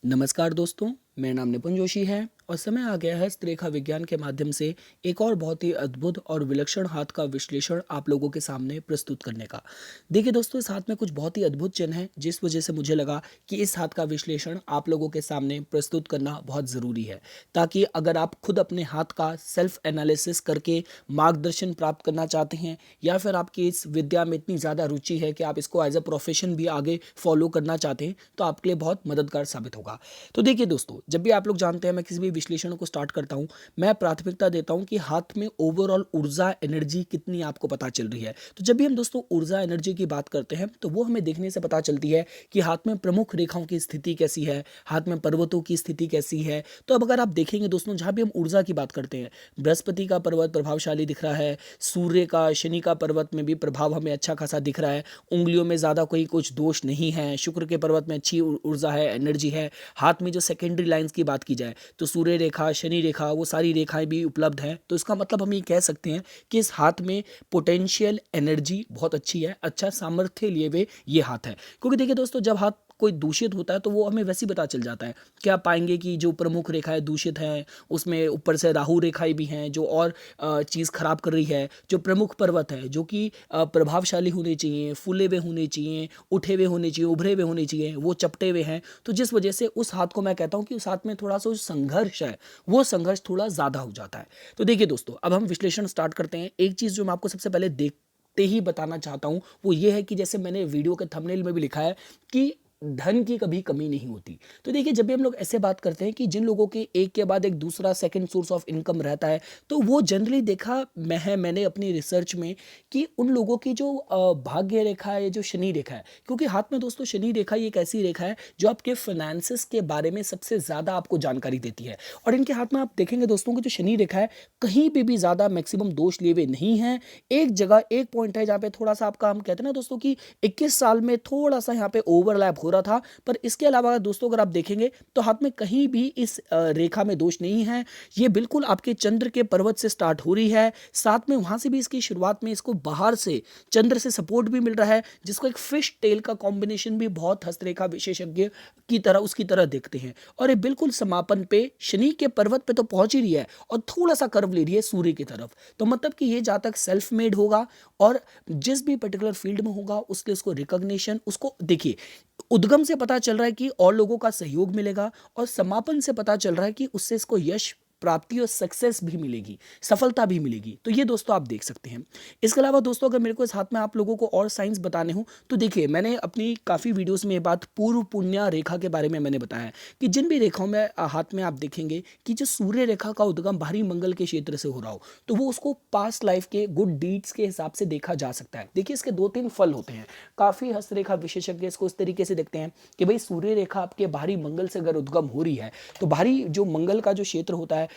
नमस्कार दोस्तों, मेरा नाम निपुण जोशी है और समय आ गया है हस्तरेखा विज्ञान के माध्यम से एक और बहुत ही अद्भुत और विलक्षण हाथ का विश्लेषण आप लोगों के सामने प्रस्तुत करने का। देखिए दोस्तों, इस हाथ में कुछ बहुत ही अद्भुत चिन्ह हैं, जिस वजह से मुझे लगा कि इस हाथ का विश्लेषण आप लोगों के सामने प्रस्तुत करना बहुत ज़रूरी है, ताकि अगर आप खुद अपने हाथ का सेल्फ एनालिसिस करके मार्गदर्शन प्राप्त करना चाहते हैं, या फिर आपकी इस विद्या में इतनी ज़्यादा रुचि है कि आप इसको एज अ प्रोफेशन भी आगे फॉलो करना चाहते हैं, तो आपके लिए बहुत मददगार साबित होगा। तो देखिए दोस्तों, जब भी आप लोग जानते हैं मैं किसी भी विश्लेषण को स्टार्ट करता हूं, मैं प्राथमिकता देता हूं कि हाथ में ओवरऑल ऊर्जा एनर्जी कितनी आपको पता चल रही है। तो जब भी हम दोस्तों ऊर्जा एनर्जी की बात करते हैं, तो वो हमें देखने से पता चलती है कि हाथ में प्रमुख रेखाओं की स्थिति कैसी है, हाथ में पर्वतों की स्थिति कैसी है। तो अब अगर आप देखेंगे दोस्तों, जहां भी हम ऊर्जा की बात करते हैं, बृहस्पति का पर्वत प्रभावशाली दिख रहा है, सूर्य का शनि का पर्वत में भी प्रभाव हमें अच्छा खासा दिख रहा है, उंगलियों में ज़्यादा कोई कुछ दोष नहीं है, शुक्र के पर्वत में अच्छी ऊर्जा है, एनर्जी है। हाथ में जो सेकेंडरी लाइंस की बात की जाए, तो सूर्य रेखा, शनि रेखा, वो सारी रेखाएं भी उपलब्ध हैं। तो इसका मतलब हम ये कह सकते हैं कि इस हाथ में पोटेंशियल एनर्जी बहुत अच्छी है, अच्छा सामर्थ्य लिए हुए ये हाथ है। क्योंकि देखिए दोस्तों, जब हाथ कोई दूषित होता है तो वो हमें वैसे ही पता चल जाता है कि आप पाएंगे कि जो प्रमुख रेखाएं दूषित हैं, उसमें ऊपर से राहु रेखाएं भी हैं जो और चीज़ खराब कर रही है। जो प्रमुख पर्वत है, जो कि प्रभावशाली होने चाहिए, फूले हुए होने चाहिए, उठे हुए होने चाहिए, उभरे हुए होने चाहिए, वो चपटे हुए हैं। तो जिस वजह से उस हाथ को मैं कहता हूं कि उस हाथ में थोड़ा सा जो संघर्ष है, वो संघर्ष थोड़ा ज़्यादा हो जाता है। तो देखिए दोस्तों, अब हम विश्लेषण स्टार्ट करते हैं। एक चीज़ जो मैं आपको सबसे पहले देखते ही बताना चाहता हूं, वो ये है कि जैसे मैंने वीडियो के थंबनेल में भी लिखा है कि धन की कभी कमी नहीं होती। तो देखिए, जब भी हम लोग ऐसे बात करते हैं कि जिन लोगों के एक के बाद एक दूसरा सेकंड सोर्स ऑफ इनकम रहता है, तो वो जनरली देखा मैंने अपनी रिसर्च में कि उन लोगों की जो भाग्य रेखा है, जो शनि रेखा है, क्योंकि हाथ में दोस्तों शनि रेखा ये एक ऐसी रेखा है जो आपके फाइनेंसिस के बारे में सबसे ज़्यादा आपको जानकारी देती है। और इनके हाथ में आप देखेंगे दोस्तों कि जो शनि रेखा है, कहीं पे भी ज़्यादा मैक्सिमम दोष लिए हुए नहीं है। एक जगह एक पॉइंट है जहाँ पे थोड़ा सा आपका, हम कहते हैं ना दोस्तों कि 21 साल में थोड़ा सा यहाँ पे ओवरलैप हो रहा था, पर इसके अलावा दोस्तों अगर आप देखेंगे तो हाथ में कहीं भी इस रेखा में दोष नहीं है। ये बिल्कुल आपके चंद्र के पर्वत से स्टार्ट हो रही है, साथ में वहां से भी इसकी शुरुआत में इसको बाहर से चंद्र से सपोर्ट भी मिल रहा है, जिसको एक फिश टेल का कॉम्बिनेशन भी बहुत हस्तरेखा विशेषज्ञ की तरह उसकी तरह देखते हैं। और ये बिल्कुल समापन पे शनि के पर्वत पे तो पहुंच ही रही है और थोड़ा सा कर्व ले रही है सूर्य की तरफ। तो मतलब कि ये जातक सेल्फ मेड होगा और जिस भी पर्टिकुलर फील्ड में होगा उसके उसको रिकॉग्निशन, उसको देखिए, उद्गम से पता चल रहा है कि और लोगों का सहयोग मिलेगा, और समापन से पता चल रहा है कि उससे इसको यश प्राप्ति और सक्सेस भी मिलेगी, सफलता भी मिलेगी। तो ये दोस्तों आप देख सकते हैं। इसके अलावा दोस्तों, अगर मेरे को इस हाथ में आप लोगों को और साइंस बताने हो, तो देखिए, मैंने अपनी काफ़ी वीडियोस में ये बात पूर्व पुण्य रेखा के बारे में मैंने बताया है कि जिन भी रेखाओं में हाथ में आप देखेंगे कि जो सूर्य रेखा का उद्गम भारी मंगल के क्षेत्र से हो रहा हो, तो वो उसको पास्ट लाइफ के गुड डीड्स के हिसाब से देखा जा सकता है। देखिए, इसके दो तीन फल होते हैं। काफ़ी हस्तरेखा विशेषज्ञ इसको इस तरीके से देखते हैं कि भाई, सूर्य रेखा आपके बाहरी मंगल से अगर उद्गम हो रही है, तो बाहरी जो मंगल का जो क्षेत्र होता है,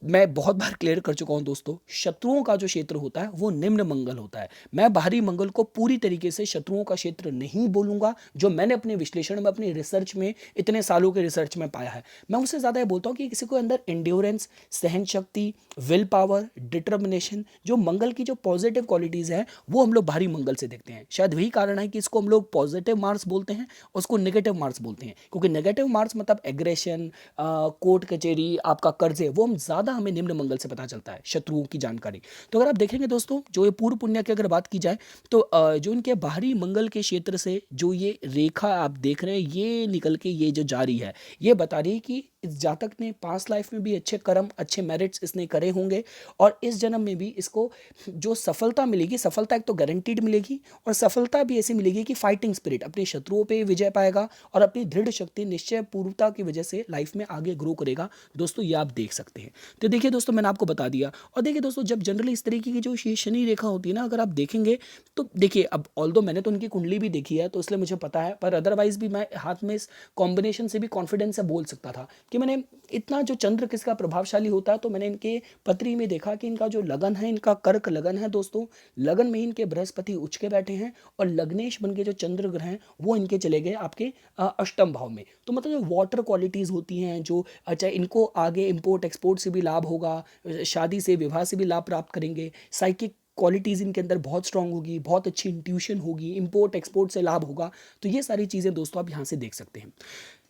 मैं बहुत बार क्लियर कर चुका हूं दोस्तों, शत्रुओं का जो क्षेत्र होता है वो निम्न मंगल होता है। मैं बाहरी मंगल को पूरी तरीके से शत्रुओं का क्षेत्र नहीं बोलूंगा, जो मैंने अपने विश्लेषण में, अपनी रिसर्च में, इतने सालों के रिसर्च में पाया है। मैं उससे ज़्यादा ये बोलता हूँ कि किसी को अंदर इंड्योरेंस, सहन शक्ति, विल पावर, डिटर्मिनेशन, जो मंगल की जो पॉजिटिव क्वालिटीज़ हैं, वो हम लोग बाहरी मंगल से देखते हैं। शायद वही कारण है कि इसको हम लोग पॉजिटिव मार्स बोलते हैं और उसको नेगेटिव मार्स बोलते हैं, क्योंकि नेगेटिव मार्स मतलब एग्रेशन, कोर्ट कचहरी, आपका कर्जे, वो हम ज़्यादा हमें निम्न मंगल से पता चलता है, शत्रुओं की जानकारी। तो अगर आप देखेंगे दोस्तों, जो ये पूर्व पुण्य की अगर बात की जाए, तो जो इनके बाहरी मंगल के क्षेत्र से जो ये रेखा आप देख रहे हैं, ये निकल के ये जो जा रही है, ये बता रही है कि इस जातक ने पास्ट लाइफ में भी अच्छे कर्म, अच्छे मेरिट्स इसने करे होंगे, और इस जन्म में भी इसको जो सफलता मिलेगी, सफलता एक तो गारंटीड मिलेगी, और सफलता भी ऐसी मिलेगी कि फाइटिंग स्पिरिट, अपने शत्रुओं पे विजय पाएगा और अपनी दृढ़ शक्ति, निश्चय पूर्वता की वजह से लाइफ में आगे ग्रो करेगा। दोस्तों ये आप देख सकते हैं। तो देखिए दोस्तों, मैंने आपको बता दिया। और देखिए दोस्तों, जब जनरली इस तरीके की जो शनि रेखा होती है ना, अगर आप देखेंगे तो देखिए, अब ऑल्दो मैंने तो उनकी कुंडली भी देखी है, तो इसलिए मुझे पता है, पर अदरवाइज भी मैं हाथ में इस कॉम्बिनेशन से भी कॉन्फिडेंस से बोल सकता था कि मैंने इतना, जो चंद्र किसका प्रभावशाली होता है, तो मैंने इनके पत्री में देखा कि इनका जो लगन है, इनका कर्क लगन है दोस्तों, लगन में इनके बृहस्पति उच्च के बैठे हैं, और लग्नेश बन के जो चंद्र ग्रह हैं वो इनके चले गए आपके अष्टम भाव में। तो मतलब जो वाटर क्वालिटीज़ होती हैं, जो अच्छा, इनको आगे इंपोर्ट एक्सपोर्ट से भी लाभ होगा, शादी से, विवाह से भी लाभ प्राप्त करेंगे, साइकिक क्वालिटीज़ इनके अंदर बहुत स्ट्रांग होगी, बहुत अच्छी इंट्यूशन होगी, इंपोर्ट एक्सपोर्ट से लाभ होगा। तो ये सारी चीज़ें दोस्तों आप यहाँ से देख सकते हैं।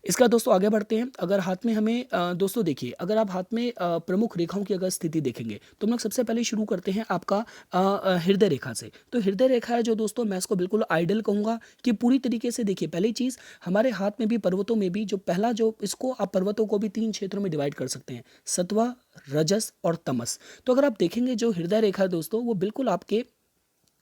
इसका दोस्तों आगे बढ़ते हैं। अगर हाथ में हमें दोस्तों देखिए, अगर आप हाथ में प्रमुख रेखाओं की अगर स्थिति देखेंगे तो हम लोग सबसे पहले शुरू करते हैं आपका हृदय रेखा से। तो हृदय रेखा है जो दोस्तों, मैं इसको बिल्कुल आइडल कहूँगा कि पूरी तरीके से देखिए, पहली चीज़ हमारे हाथ में भी पर्वतों में भी जो पहला जो इसको आप पर्वतों को भी 3 क्षेत्रों में डिवाइड कर सकते हैं, सत्वा, रजस और तमस। तो अगर आप देखेंगे जो हृदय रेखा है दोस्तों, वो बिल्कुल आपके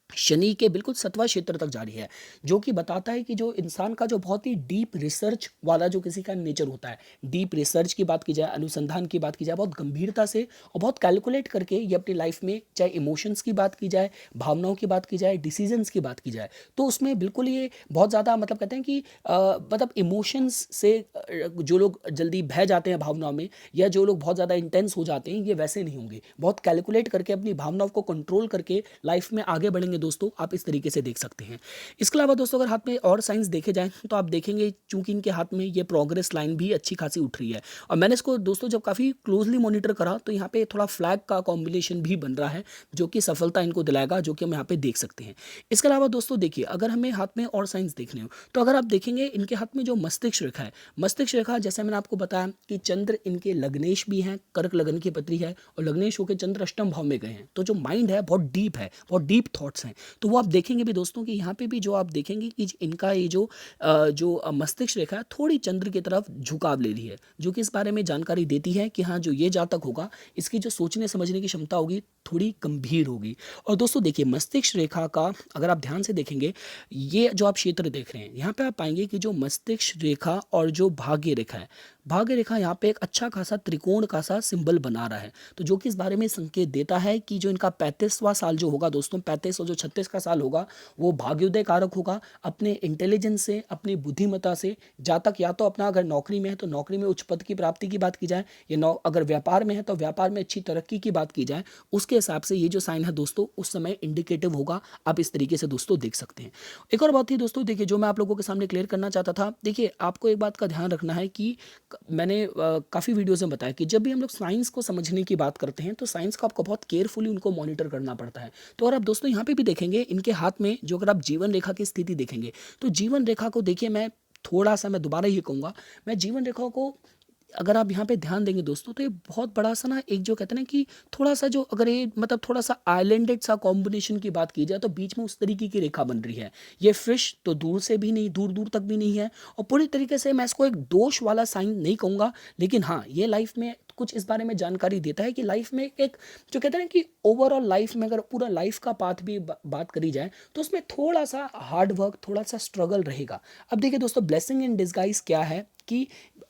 शनि के बिल्कुल सत्वा क्षेत्र तक जा रही है, जो कि बताता है कि जो इंसान का जो बहुत ही डीप रिसर्च वाला जो किसी का नेचर होता है, डीप रिसर्च की बात की जाए, अनुसंधान की बात की जाए, बहुत गंभीरता से और बहुत कैलकुलेट करके ये अपनी लाइफ में, चाहे इमोशंस की बात की जाए, भावनाओं की बात की जाए, डिसीजंस की बात की जाए, तो उसमें बिल्कुल ये बहुत ज़्यादा मतलब कहते हैं कि मतलब इमोशंस से जो लोग जल्दी बह जाते हैं भावनाओं में, या जो लोग बहुत ज़्यादा इंटेंस हो जाते हैं, ये वैसे नहीं होंगे। बहुत कैलकुलेट करके अपनी भावनाओं को कंट्रोल करके लाइफ में आगे बढ़ेंगे दोस्तों, आप इस तरीके से देख सकते हैं। इसके अलावा दोस्तों अगर हाथ में और साइंस देखे जाएँ तो आप देखेंगे चूंकि इनके हाथ में ये प्रोग्रेस लाइन भी अच्छी खासी उठ रही है, और मैंने इसको दोस्तों जब काफ़ी क्लोजली मॉनिटर करा तो यहाँ पे थोड़ा फ्लैग का कॉम्बिनेशन भी बन रहा है, जो कि सफलता इनको दिलाएगा, जो कि हम यहाँ पे देख सकते हैं। इसके अलावा दोस्तों देखिए, अगर हमें हाथ में और साइंस देखने हो तो अगर आप देखेंगे इनके हाथ में जो मस्तिष्क रेखा है, मस्तिष्क रेखा जैसे मैंने आपको बताया कि चंद्र इनके लग्नेश भी हैं, कर्क लगन की पत्री है, और लग्नेश होकर चंद्र अष्टम भाव में गए हैं, तो जो माइंड है बहुत डीप है, बहुत डीप थॉट्स हैं। तो वो आप देखेंगे भी दोस्तों कि यहाँ पे भी जो आप देखेंगे कि इनका ये जो मस्तिष्क रेखा है थोड़ी चंद्र की तरफ झुकाव ले रही है, जो कि इस बारे में जानकारी देती है कि हाँ, जो ये जातक होगा इसकी जो सोचने समझने की क्षमता होगी थोड़ी गंभीर होगी। और दोस्तों देखिए, मस्तिष्क रेखा का अगर आप ध्यान से देखेंगे, ये जो आप क्षेत्र देख रहे हैं यहाँ पे आप पाएंगे कि जो मस्तिष्क रेखा और जो भाग्य रेखा है, भाग्य रेखा यहाँ पे एक अच्छा खासा त्रिकोण का सा सिंबल बना रहा है, तो जो कि इस बारे में संकेत देता है कि जो इनका 35वां साल जो होगा दोस्तों, 35 और जो 36 का साल होगा, वो भाग्योदय कारक होगा। अपने इंटेलिजेंस से, अपनी बुद्धिमत्ता से जातक या तो अपना, अगर नौकरी में है तो नौकरी में उच्च पद की प्राप्ति की बात की जाए, या अगर व्यापार में है तो व्यापार में अच्छी तरक्की की बात की जाए, उसके हिसाब से ये जो साइन है दोस्तों उस समय इंडिकेटिव होगा। आप इस तरीके से दोस्तों देख सकते हैं। एक और बात थी दोस्तों, देखिए जो मैं आप लोगों के सामने क्लियर करना चाहता था, देखिए आपको एक बात का ध्यान रखना है कि मैंने काफ़ी वीडियोज़ में बताया कि जब भी हम लोग साइंस को समझने की बात करते हैं तो साइंस को आपको बहुत केयरफुली उनको मॉनिटर करना पड़ता है। तो अगर आप दोस्तों यहाँ पे भी देखेंगे इनके हाथ में जो, अगर आप जीवन रेखा की स्थिति देखेंगे तो जीवन रेखा को देखिए, मैं थोड़ा सा, मैं दोबारा ये कहूँगा, मैं जीवन रेखा को अगर आप यहाँ पे ध्यान देंगे दोस्तों तो ये बहुत बड़ा सा ना, एक जो कहते हैं ना कि थोड़ा सा जो, अगर ये मतलब थोड़ा सा आइलैंडेड सा कॉम्बिनेशन की बात की जाए तो बीच में उस तरीके की रेखा बन रही है। ये फिश तो दूर से भी नहीं, दूर दूर तक भी नहीं है, और पूरी तरीके से मैं इसको एक दोष वाला साइन नहीं कहूँगा, लेकिन हाँ, ये लाइफ में कुछ इस बारे में जानकारी देता है कि लाइफ में एक जो कहते हैं ना कि ओवरऑल लाइफ में अगर पूरा लाइफ का पाथ भी बात करी जाए तो उसमें थोड़ा सा हार्ड वर्क, थोड़ा सा स्ट्रगल रहेगा। अब देखिए दोस्तों, ब्लेसिंग इन डिस्गाइज क्या है कि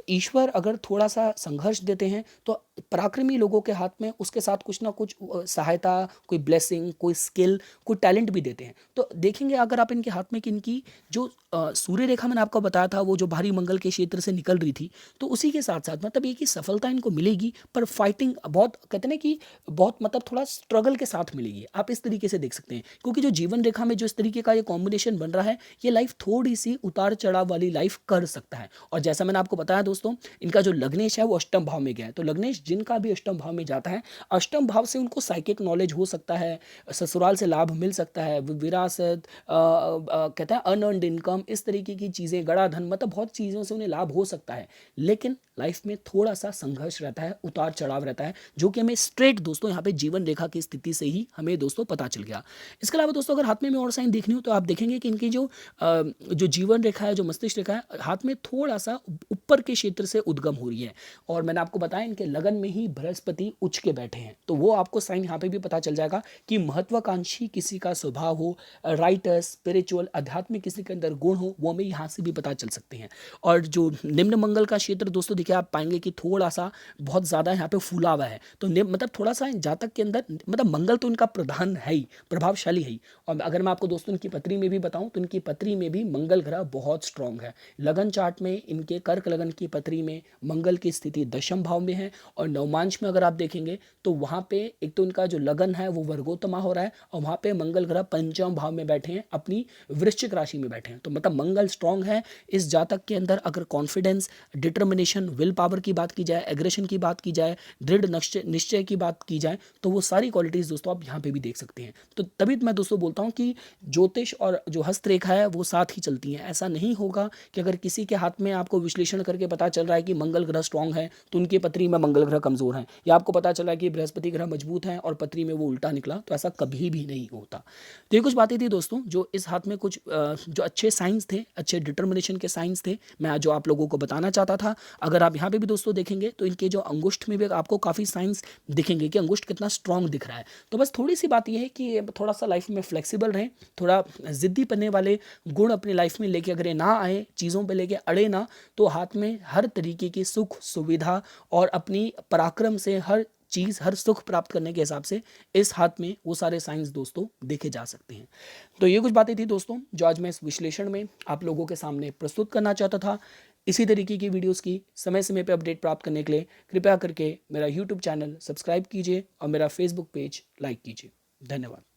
ईश्वर अगर थोड़ा सा संघर्ष देते हैं तो पराक्रमी लोगों के हाथ में उसके साथ कुछ ना कुछ सहायता, कोई ब्लेसिंग, कोई स्किल, कोई टैलेंट भी देते हैं। तो देखेंगे अगर आप इनके हाथ में कि इनकी जो सूर्य रेखा मैंने आपको बताया था वो जो भारी मंगल के क्षेत्र से निकल रही थी, तो उसी के साथ साथ मतलब ये कि सफलता इनको मिलेगी, पर फाइटिंग बहुत कहते हैं ना कि बहुत मतलब थोड़ा स्ट्रगल के साथ मिलेगी। आप इस तरीके से देख सकते हैं, क्योंकि जो जीवन रेखा में जो इस तरीके का ये कॉम्बिनेशन बन रहा है, ये लाइफ थोड़ी सी उतार चढ़ाव वाली लाइफ कर सकता है। और जैसा मैंने आपको बताया दोस्तों, इनका जो लग्नेश है वो अष्टम भाव में गया है, तो लग्नेश जिनका भी अष्टम भाव में जाता है, अष्टम भाव से उनको साइकिक नॉलेज हो सकता है, ससुराल से लाभ मिल सकता है, विरासत, कहता है अनअर्न्ड इनकम, इस तरीके की चीज़ें, गड़ा धन, मतलब बहुत चीज़ों से उन्हें लाभ हो सकता है, लेकिन लाइफ में थोड़ा सा संघर्ष रहता है, उतार चढ़ाव रहता है, जो कि हमें स्ट्रेट दोस्तों यहाँ पे जीवन रेखा की स्थिति से ही हमें दोस्तों पता चल गया। इसके अलावा दोस्तों अगर हाथ में और साइन देखनी हो तो आप देखेंगे कि इनकी जो जीवन रेखा है, जो मस्तिष्क रेखा है, हाथ में थोड़ा सा ऊपर के क्षेत्र से उद्गम हो रही है, और मैंने आपको बताया इनके लगन में ही बृहस्पति उच्च के बैठे हैं, तो वो आपको साइन यहाँ पे भी पता चल जाएगा कि महत्वाकांक्षी किसी का स्वभाव हो, राइटर, स्पिरिचुअल, आध्यात्मिक किसी के अंदर गुण हो, वो हमें यहाँ से भी पता चल सकते हैं। और जो निम्न मंगल का क्षेत्र दोस्तों देखिए, आप पाएंगे कि थोड़ा सा बहुत ज़्यादा यहाँ पे फूला हुआ है, तो मतलब थोड़ा सा जातक के अंदर मतलब मंगल तो इनका प्रधान है ही, प्रभावशाली है ही। और अगर मैं आपको दोस्तों इनकी पत्री में भी बताऊं तो इनकी पत्री में भी मंगल ग्रह बहुत स्ट्रांग है। लगन चार्ट में इनके कर्क लगन की पत्री में मंगल की स्थिति दशम भाव में है, और नवमांश में अगर आप देखेंगे तो वहाँ पे एक तो इनका जो लगन है वो वर्गोत्तमा हो रहा है, और वहाँ पे मंगल ग्रह पंचम भाव में बैठे हैं, अपनी वृश्चिक राशि में बैठे हैं, तो मतलब मंगल स्ट्रांग है इस जातक के अंदर। अगर कॉन्फिडेंस, डिटर्मिनेशन, विल पावर की बात की जाए, एग्रेशन की बात की जाए, दृढ़ निश्चय की बात की जाए, तो वो सारी क्वालिटीज़ दोस्तों आप यहाँ पे भी देख सकते हैं। तो तभी मैं दोस्तों बोलता हूँ कि ज्योतिष और जो हस्तरेखा है वो साथ ही चलती हैं। ऐसा नहीं होगा कि अगर किसी के हाथ में आपको विश्लेषण करके पता चल रहा है कि मंगल ग्रह स्ट्रांग है तो उनकी पत्री में मंगल ग्रह कमजोर है, या आपको पता चला कि बृहस्पति ग्रह मजबूत है और पत्री में वो उल्टा निकला, तो ऐसा कभी भी नहीं होता। तो ये कुछ बातें थी दोस्तों, जो इस हाथ में कुछ जो अच्छे साइंस थे, अच्छे डिटर्मिनेशन के साइंस थे, मैं जो आप लोगों को बताना चाहता था। अगर आप यहाँ पे भी दोस्तों देखेंगे तो इनके जो अंगुष्ठ में भी आपको काफ़ी साइंस दिखेंगे कि अंगुष्ठ कितना स्ट्रांग दिख रहा है। तो बस थोड़ी सी बात यह है कि थोड़ा सा लाइफ में फ्लेक्सिबल रहें, थोड़ा जिद्दी बनने वाले गुण अपनी लाइफ में लेके अगर ये ना आए, चीज़ों पे लेके अड़े ना, तो हाथ में हर तरीके की सुख सुविधा और अपनी पराक्रम से हर चीज़, हर सुख प्राप्त करने के हिसाब से इस हाथ में वो सारे साइंस दोस्तों देखे जा सकते हैं। तो ये कुछ बातें थी दोस्तों जो आज मैं इस विश्लेषण में आप लोगों के सामने प्रस्तुत करना चाहता था। इसी तरीके की वीडियोस की समय समय पर अपडेट प्राप्त करने के लिए कृपया करके मेरा यूट्यूब चैनल सब्सक्राइब कीजिए और मेरा फेसबुक पेज लाइक कीजिए। धन्यवाद।